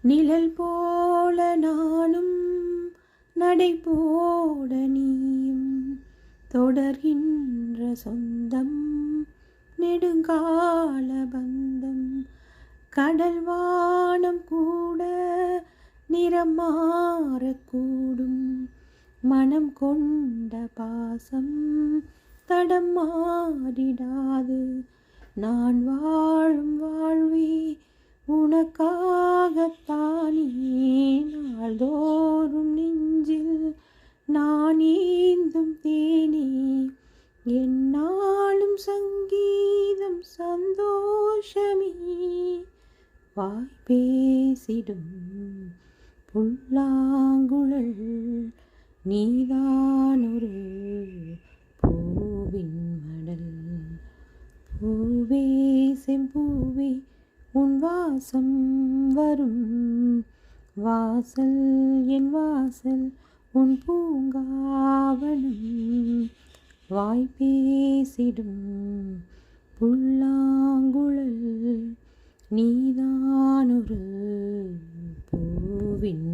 நிழல் போல நானும் நடை போட நீயும் தொடர்கின்ற சொந்தம் நெடுங்கால பந்தம். கடல் வானம் கூட நிறம் மாறக்கூடும், மனம் கொண்ட பாசம் தடம் மாறிடாது. நான் வாழும் வாழ்வே உனக்காகத்தானே, நாள்தோறும் நெஞ்சில் நான் ஏந்தும் தேனே. என்னாலும் சங்கீதம் சந்தோஷமே, வாய் பேசிடும் புல்லாங்குழல் நீதானொரு பூவின் மடல். பூவே செம்பூவே உன் வாசம் வரும் வாசல், என் வாசல் உன் பூங்காவனம். வாய் பேசிடும் புல்லாங்குழல் நீதானொரு பூவின்